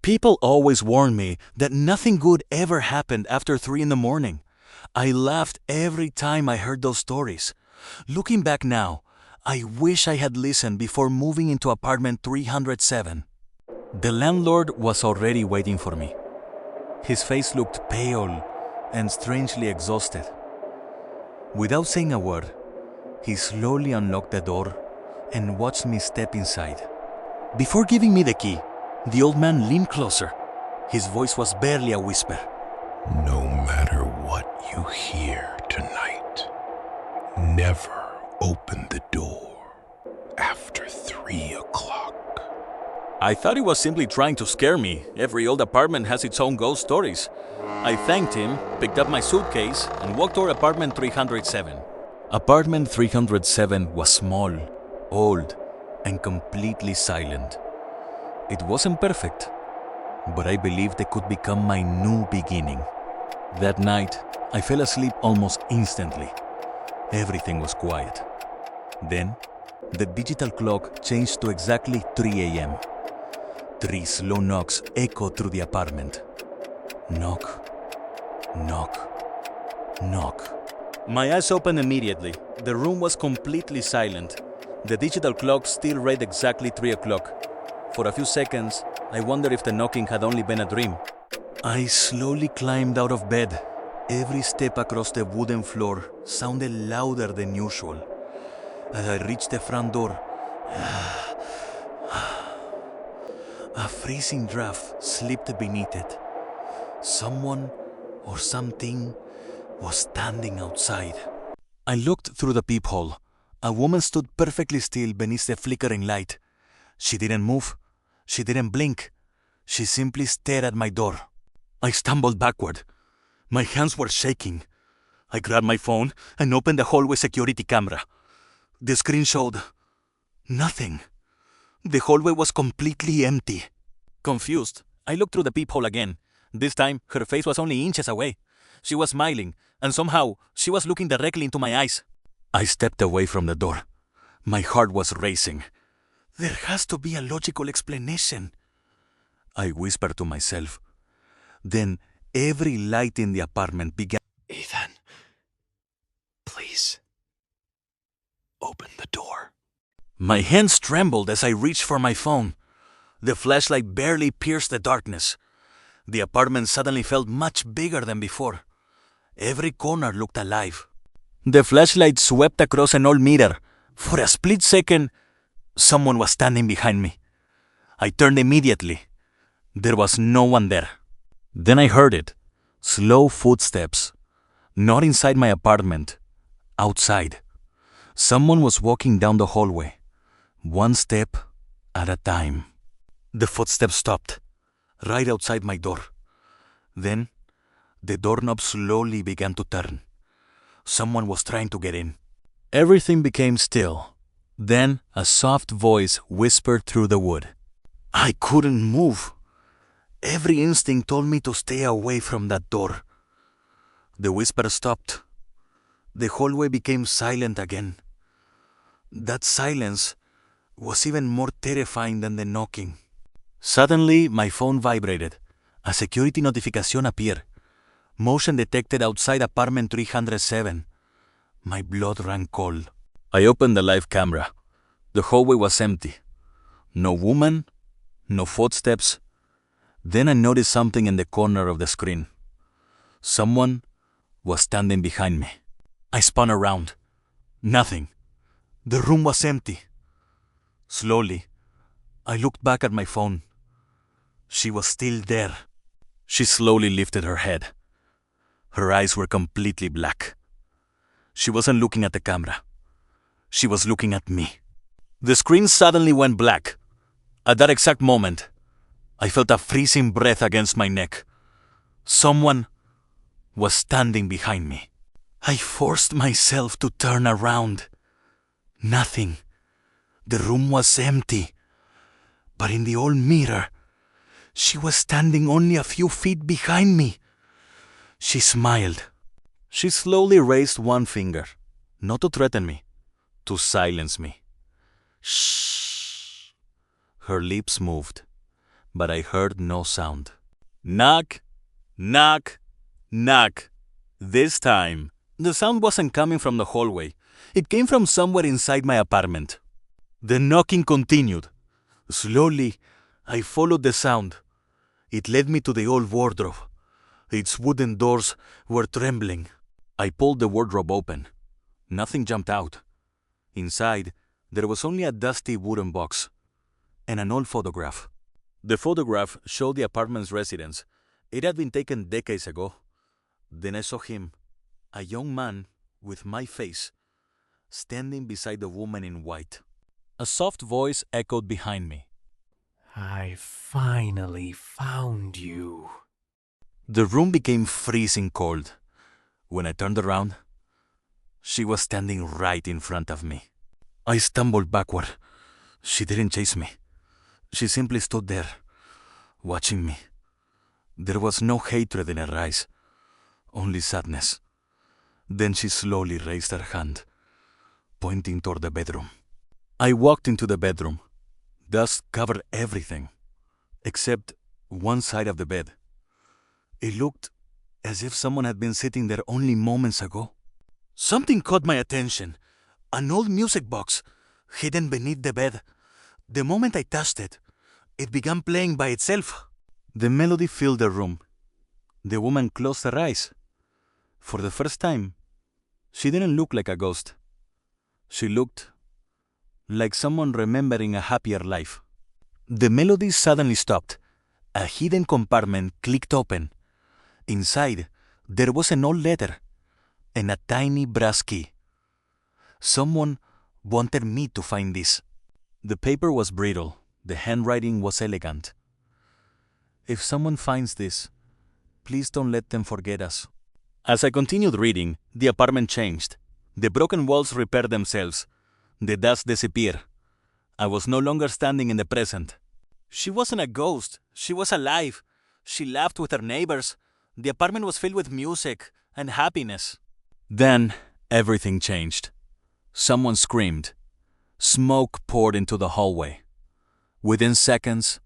People always warn me that nothing good ever happened after 3 in the morning. I laughed every time I heard those stories. Looking back now, I wish I had listened before moving into apartment 307. The landlord was already waiting for me. His face looked pale and strangely exhausted. Without saying a word, he slowly unlocked the door and watched me step inside. Before giving me the key, the old man leaned closer. His voice was barely a whisper. No matter what you hear tonight, never open the door after 3 o'clock. I thought he was simply trying to scare me. Every old apartment has its own ghost stories. I thanked him, picked up my suitcase, and walked toward apartment 307. Apartment 307 was small, old, and completely silent. It wasn't perfect, but I believed it could become my new beginning. That night, I fell asleep almost instantly. Everything was quiet. Then, the digital clock changed to exactly 3 a.m. 3 slow knocks echoed through the apartment. Knock, knock, knock. My eyes opened immediately. The room was completely silent. The digital clock still read exactly 3 o'clock. For a few seconds, I wondered if the knocking had only been a dream. I slowly climbed out of bed. Every step across the wooden floor sounded louder than usual. As I reached the front door, a freezing draft slipped beneath it. Someone or something was standing outside. I looked through the peephole. A woman stood perfectly still beneath the flickering light. She didn't move. She didn't blink. She simply stared at my door. I stumbled backward. My hands were shaking. I grabbed my phone and opened the hallway security camera. The screen showed nothing. The hallway was completely empty. Confused, I looked through the peephole again. This time, her face was only inches away. She was smiling, and somehow, she was looking directly into my eyes. I stepped away from the door. My heart was racing. There has to be a logical explanation, I whispered to myself. Then, every light in the apartment began. Ethan, please, open the door. My hands trembled as I reached for my phone. The flashlight barely pierced the darkness. The apartment suddenly felt much bigger than before. Every corner looked alive. The flashlight swept across an old mirror. For a split second, someone was standing behind me. I turned immediately. There was no one there. Then I heard it. Slow footsteps. Not inside my apartment. Outside. Someone was walking down the hallway. One step at a time. The footsteps stopped. Right outside my door. Then, the doorknob slowly began to turn. Someone was trying to get in. Everything became still. Then, a soft voice whispered through the wood. I couldn't move. Every instinct told me to stay away from that door. The whisper stopped. The hallway became silent again. That silence was even more terrifying than the knocking. Suddenly, my phone vibrated. A security notification appeared. Motion detected outside apartment 307. My blood ran cold. I opened the live camera. The hallway was empty. No woman, no footsteps. Then I noticed something in the corner of the screen. Someone was standing behind me. I spun around. Nothing. The room was empty. Slowly, I looked back at my phone. She was still there. She slowly lifted her head. Her eyes were completely black. She wasn't looking at the camera. She was looking at me. The screen suddenly went black. At that exact moment, I felt a freezing breath against my neck. Someone was standing behind me. I forced myself to turn around. Nothing. The room was empty. But in the old mirror, she was standing only a few feet behind me. She smiled. She slowly raised one finger, not to threaten me, to silence me. Shh. Her lips moved. but I heard no sound. Knock, knock, knock. This time, the sound wasn't coming from the hallway. It came from somewhere inside my apartment. The knocking continued. Slowly, I followed the sound. It led me to the old wardrobe. Its wooden doors were trembling. I pulled the wardrobe open. Nothing jumped out. Inside, there was only a dusty wooden box and an old photograph. The photograph showed the apartment's residence. It had been taken decades ago. Then I saw him, a young man with my face, standing beside the woman in white. A soft voice echoed behind me. I finally found you. The room became freezing cold. When I turned around, she was standing right in front of me. I stumbled backward. She didn't chase me. She simply stood there, watching me. There was no hatred in her eyes, only sadness. Then she slowly raised her hand, pointing toward the bedroom. I walked into the bedroom. Dust covered everything, except one side of the bed. It looked as if someone had been sitting there only moments ago. Something caught my attention. An old music box, hidden beneath the bed. The moment I touched it, it began playing by itself. The melody filled the room. The woman closed her eyes. For the first time, she didn't look like a ghost. She looked like someone remembering a happier life. The melody suddenly stopped. A hidden compartment clicked open. Inside, there was an old letter and a tiny brass key. Someone wanted me to find this. The paper was brittle. The handwriting was elegant. If someone finds this, please don't let them forget us. As I continued reading, the apartment changed. The broken walls repaired themselves. The dust disappeared. I was no longer standing in the present. She wasn't a ghost. She was alive. She laughed with her neighbors. The apartment was filled with music and happiness. Then everything changed. Someone screamed. Smoke poured into the hallway. Within seconds,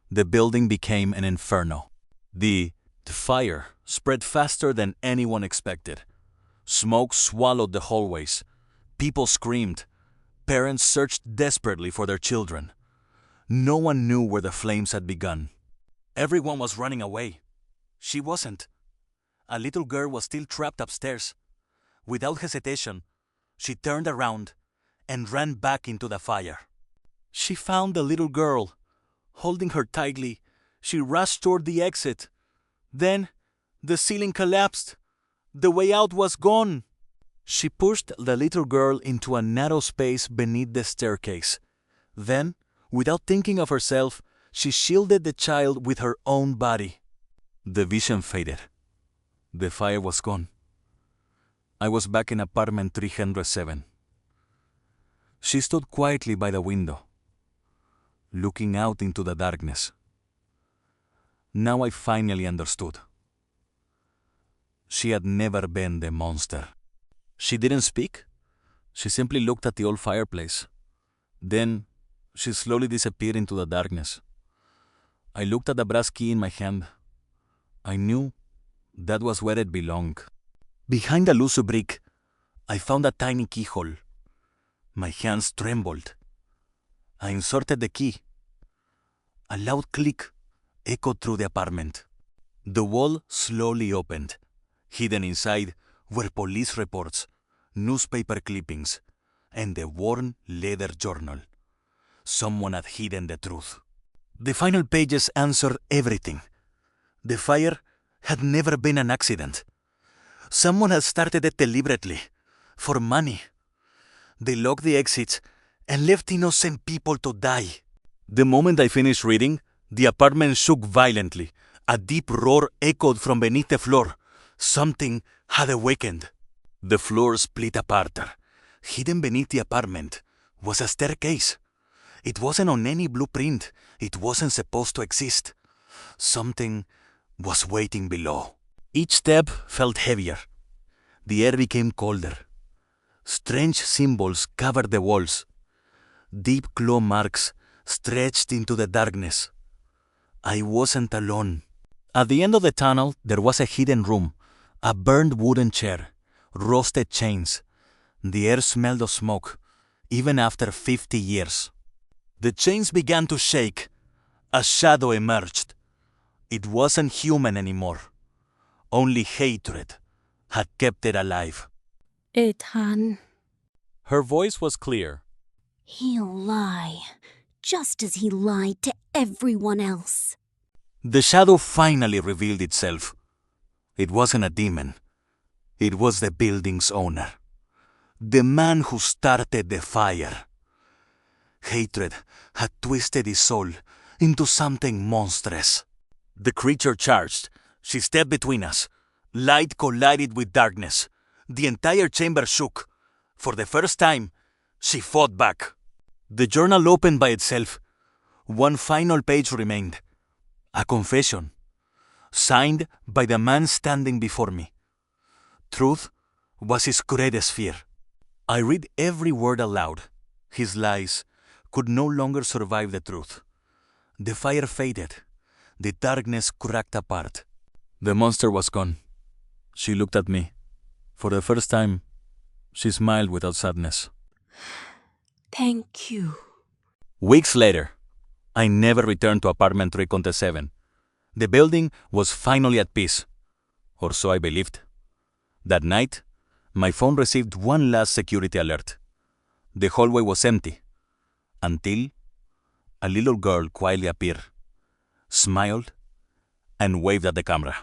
the building became an inferno. The fire spread faster than anyone expected. Smoke swallowed the hallways. People screamed. Parents searched desperately for their children. No one knew where the flames had begun. Everyone was running away. She wasn't. A little girl was still trapped upstairs. Without hesitation, she turned around and ran back into the fire. She found the little girl. Holding her tightly, she rushed toward the exit. Then, the ceiling collapsed. The way out was gone. She pushed the little girl into a narrow space beneath the staircase. Then, without thinking of herself, she shielded the child with her own body. The vision faded. The fire was gone. I was back in apartment 307. She stood quietly by the window, looking out into the darkness. Now I finally understood. She had never been the monster. She didn't speak. She simply looked at the old fireplace. Then, she slowly disappeared into the darkness. I looked at the brass key in my hand. I knew that was where it belonged. Behind the loose brick, I found a tiny keyhole. My hands trembled. I inserted the key. A loud click echoed through the apartment. The wall slowly opened. Hidden inside were police reports, newspaper clippings, and the worn leather journal. Someone had hidden the truth. The final pages answered everything. The fire had never been an accident. Someone had started it deliberately, for money. They locked the exits and left innocent people to die. The moment I finished reading, the apartment shook violently. A deep roar echoed from beneath the floor. Something had awakened. The floor split apart. Hidden beneath the apartment was a staircase. It wasn't on any blueprint. It wasn't supposed to exist. Something was waiting below. Each step felt heavier. The air became colder. Strange symbols covered the walls. Deep claw marks stretched into the darkness. I wasn't alone. At the end of the tunnel, there was a hidden room, a burned wooden chair, rusted chains. The air smelled of smoke, even after 50 years. The chains began to shake. A shadow emerged. It wasn't human anymore. Only hatred had kept it alive. Ethan, Her voice was clear. he'll lie, just as he lied to everyone else. The shadow finally revealed itself. It wasn't a demon. It was the building's owner. The man who started the fire. Hatred had twisted his soul into something monstrous. The creature charged. She stepped between us. Light collided with darkness. The entire chamber shook. For the first time, she fought back. The journal opened by itself. One final page remained. A confession, signed by the man standing before me. Truth was his greatest fear. I read every word aloud. His lies could no longer survive the truth. The fire faded. The darkness cracked apart. The monster was gone. She looked at me. For the first time, she smiled without sadness. Thank you. Weeks later, I never returned to apartment 307. The building was finally at peace. Or so I believed. That night, my phone received one last security alert. The hallway was empty. Until a little girl quietly appeared, smiled, and waved at the camera.